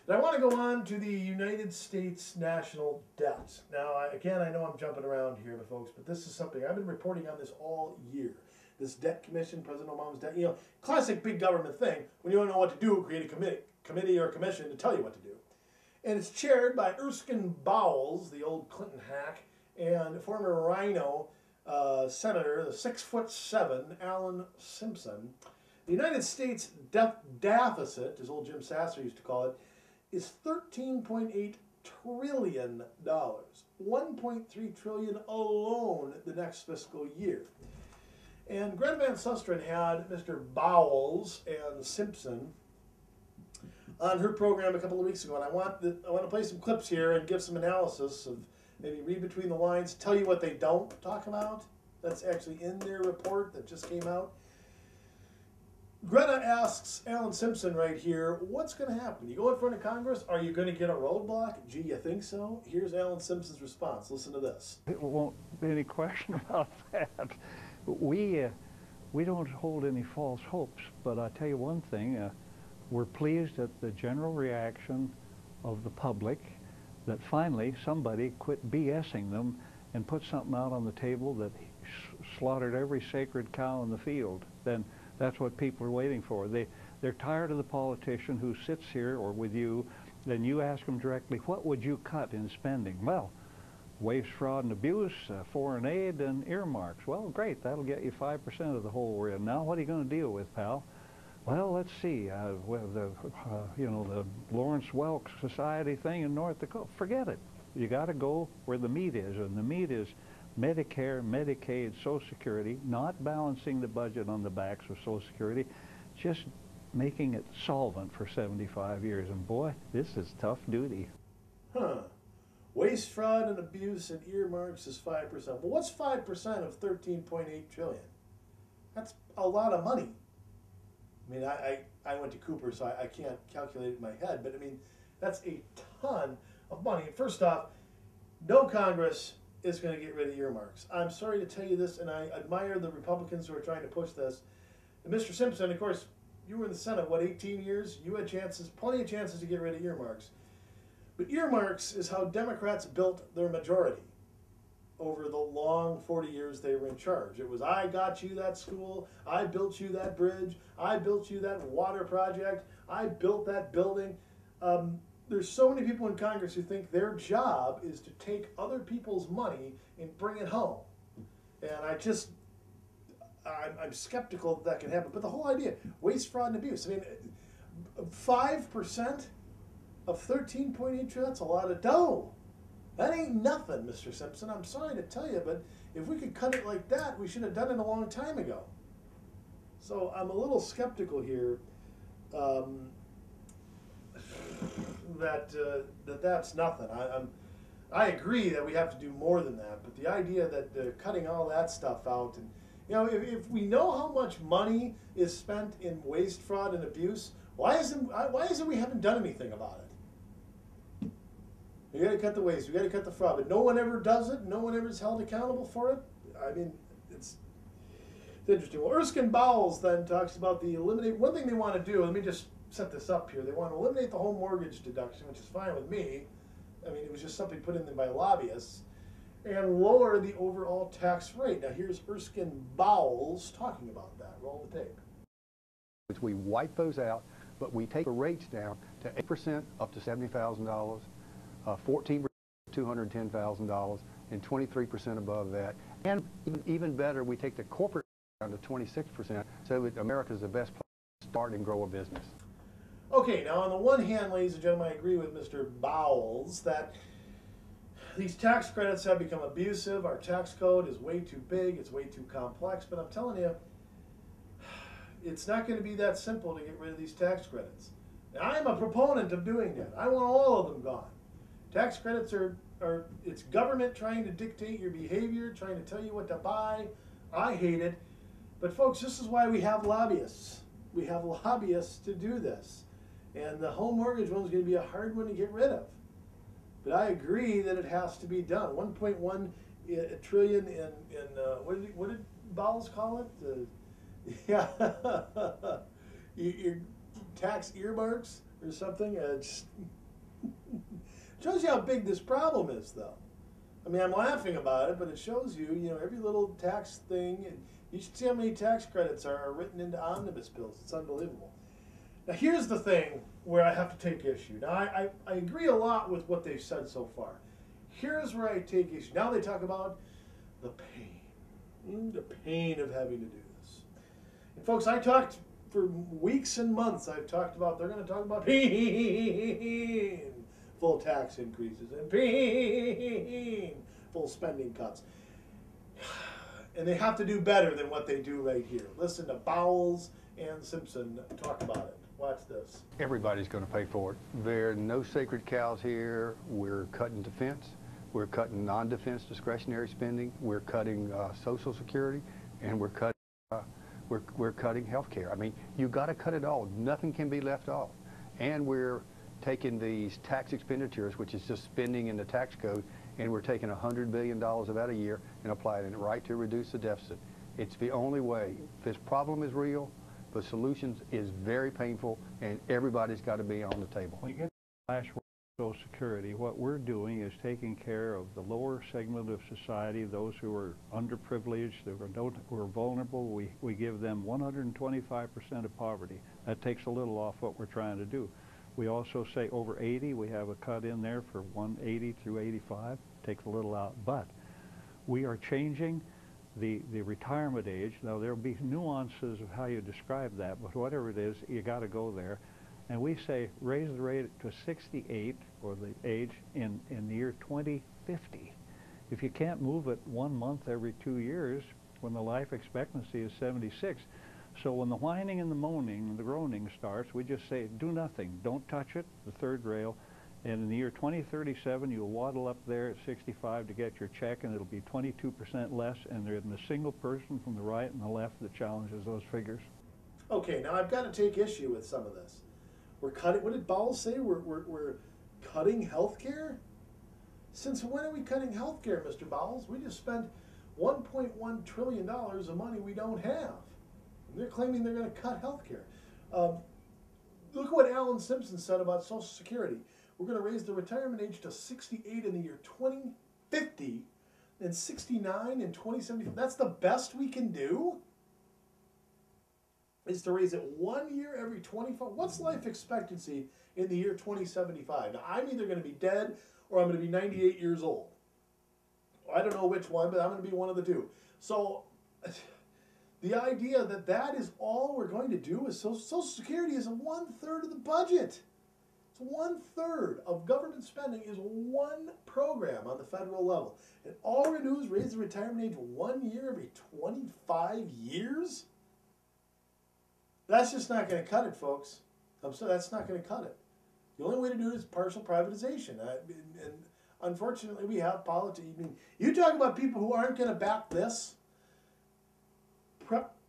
And I want to go on to the United States national debt. Now, again, I know I'm jumping around here, folks, but this is something I've been reporting on this all year. This debt commission, President Obama's debt, classic big government thing. When you don't know what to do, create a committee or a commission to tell you what to do. And it's chaired by Erskine Bowles, the old Clinton hack, and former Rhino Senator, the 6'7", Alan Simpson. The United States debt deficit, as old Jim Sasser used to call it, is $13.8 trillion, $1.3 trillion alone the next fiscal year. And Greta Van Sustren had Mr. Bowles and Simpson on her program a couple of weeks ago, and I want to play some clips here and give some analysis of, maybe read between the lines, tell you what they don't talk about. That's actually in their report that just came out. Greta asks Alan Simpson right here, what's going to happen? You go in front of Congress, are you going to get a roadblock? Gee, you think so? Here's Alan Simpson's response. Listen to this. There won't be any question about that. We don't hold any false hopes, but I'll tell you one thing, we're pleased at the general reaction of the public that finally somebody quit BSing them and put something out on the table that slaughtered every sacred cow in the field. Then that's what people are waiting for. They're tired of the politician who sits here or with you, then you ask them directly, what would you cut in spending? Well, waste, fraud, and abuse, foreign aid, and earmarks. Well, great, that'll get you 5% of the hole we're in. Now, what are you going to deal with, pal? Well, let's see, the Lawrence Welk Society thing in North Dakota, forget it. You got to go where the meat is, and the meat is Medicare, Medicaid, Social Security, not balancing the budget on the backs of Social Security, just making it solvent for 75 years. And boy, this is tough duty. Huh. Waste, fraud, and abuse and earmarks is 5%. Well, what's 5% of $13.8 trillion? That's a lot of money. I mean, I went to Cooper, so I can't calculate it in my head, but I mean, that's a ton of money. And first off, no Congress is going to get rid of earmarks. I'm sorry to tell you this, and I admire the Republicans who are trying to push this. And Mr. Simpson, of course, you were in the Senate, what, 18 years? You had chances, plenty of chances to get rid of earmarks. But earmarks is how Democrats built their majority over the long 40 years they were in charge. It was, I got you that school, I built you that bridge, I built you that water project, I built that building. There's so many people in Congress who think their job is to take other people's money and bring it home. And I'm skeptical that can happen. But the whole idea, waste, fraud, and abuse. I mean, 5% of $13.8 trillion, that's a lot of dough. That ain't nothing, Mr. Simpson. I'm sorry to tell you, but if we could cut it like that, we should have done it a long time ago. So I'm a little skeptical here that's nothing. I agree that we have to do more than that, but the idea that cutting all that stuff out, and if we know how much money is spent in waste, fraud, and abuse, why isn't we haven't done anything about it? We got to cut the waste, we got to cut the fraud, but no one ever does it. No one ever is held accountable for it. I mean, it's interesting. Well, Erskine Bowles then talks about one thing they want to do. Let me just set this up here. They want to eliminate the home mortgage deduction, which is fine with me. I mean, it was just something put in there by lobbyists, and lower the overall tax rate. Now, here's Erskine Bowles talking about that. Roll the tape. We wipe those out, but we take the rates down to 8% up to $70,000, 14% $210,000, and 23% above that. And even better, we take the corporate down to 26%, so that America is the best place to start and grow a business. Okay, now on the one hand, ladies and gentlemen, I agree with Mr. Bowles that these tax credits have become abusive. Our tax code is way too big, it's way too complex, but I'm telling you, it's not going to be that simple to get rid of these tax credits. Now, I'm a proponent of doing that. I want all of them gone. Tax credits it's government trying to dictate your behavior, trying to tell you what to buy. I hate it. But folks, this is why we have lobbyists. We have lobbyists to do this. And the home mortgage one is going to be a hard one to get rid of. But I agree that it has to be done. 1.1 trillion in what did Bowles call it? Yeah, your tax earmarks or something. It shows you how big this problem is, though. I mean, I'm laughing about it, but it shows you, every little tax thing. And you should see how many tax credits are written into omnibus bills. It's unbelievable. Now, here's the thing where I have to take issue. Now, I agree a lot with what they've said so far. Here's where I take issue. Now they talk about the pain of having to do this. And folks, I talked for weeks and months. I've talked about, they're going to talk about full tax increases and full spending cuts. And they have to do better than what they do right here. Listen to Bowles and Simpson talk about it. Watch this. Everybody's going to pay for it. There are no sacred cows here. We're cutting defense. We're cutting non-defense discretionary spending. We're cutting Social Security, and we're cutting health care. I mean, you got to cut it all. Nothing can be left off. And we're taking these tax expenditures, which is just spending in the tax code, and we're taking $100 billion of that a year and applying it right to reduce the deficit. It's the only way. This problem is real. The solutions is very painful, and everybody's got to be on the table. When you get to last word, Social Security, what we're doing is taking care of the lower segment of society, those who are underprivileged, who are vulnerable. We give them 125% of poverty. That takes a little off what we're trying to do. We also say over 80, we have a cut in there for 180 through 85, takes a little out. But we are changing the retirement age. Now, there'll be nuances of how you describe that, but whatever it is, you got to go there. And we say raise the rate to 68, or the age, in the year 2050. If you can't move it 1 month every 2 years, when the life expectancy is 76, so when the whining and the moaning and the groaning starts, we just say do nothing, don't touch it, the third rail. And in the year 2037, you'll waddle up there at 65 to get your check, and it'll be 22% less, and there isn't a single person from the right and the left that challenges those figures. Okay, now I've got to take issue with some of this. We're cutting, what did Bowles say? We're cutting health care? Since when are we cutting health care, Mr. Bowles? We just spent $1.1 trillion of money we don't have. And they're claiming they're going to cut health care. Look at what Alan Simpson said about Social Security. We're going to raise the retirement age to 68 in the year 2050 and 69 in 2070. That's the best we can do? Is to raise it 1 year every 25. What's life expectancy in the year 2075? Now, I'm either going to be dead or I'm going to be 98 years old. I don't know which one, but I'm going to be one of the two. So the idea that that is all we're going to do is Social Security is 1/3 of the budget. It's 1/3 of government spending is one program on the federal level. And all we're going to do is raise the retirement age 1 year every 25 years? That's just not going to cut it, folks. I'm sorry, that's not going to cut it. The only way to do it is partial privatization. And unfortunately, we have politics. I mean, you talk about people who aren't going to back this.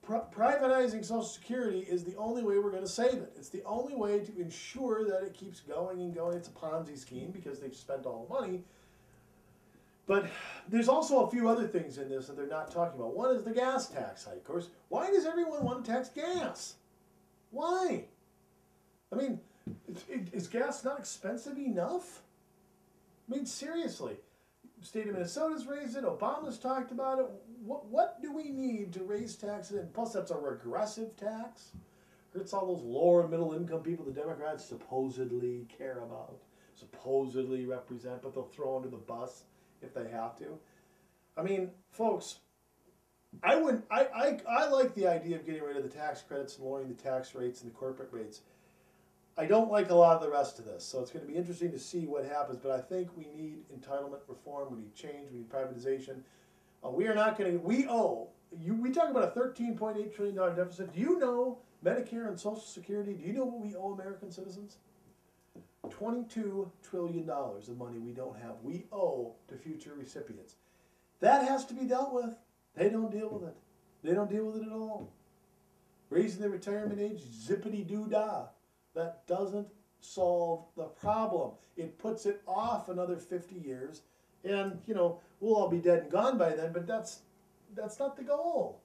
Privatizing Social Security is the only way we're going to save it. It's the only way to ensure that it keeps going and going. It's a Ponzi scheme because they've spent all the money. But there's also a few other things in this that they're not talking about. One is the gas tax hike. Of course, why does everyone want to tax gas? Why? I mean, is gas not expensive enough? I mean, seriously. The state of Minnesota's raised it. Obama's talked about it. What do we need to raise taxes? And plus, that's a regressive tax. Hurts all those lower and middle income people the Democrats supposedly care about, supposedly represent, but they'll throw under the bus if they have to. I mean, folks, I like the idea of getting rid of the tax credits and lowering the tax rates and the corporate rates. I don't like a lot of the rest of this, so it's going to be interesting to see what happens, but I think we need entitlement reform, we need change, we need privatization. We are not going to, we talk about a $13.8 trillion deficit. Do you know Medicare and Social Security, do you know what we owe American citizens? $22 trillion of money we don't have. We owe to future recipients. That has to be dealt with. They don't deal with it. They don't deal with it at all. Raising the retirement age, zippity-doo-dah. That doesn't solve the problem. It puts it off another 50 years. And, you know, we'll all be dead and gone by then, but that's not the goal.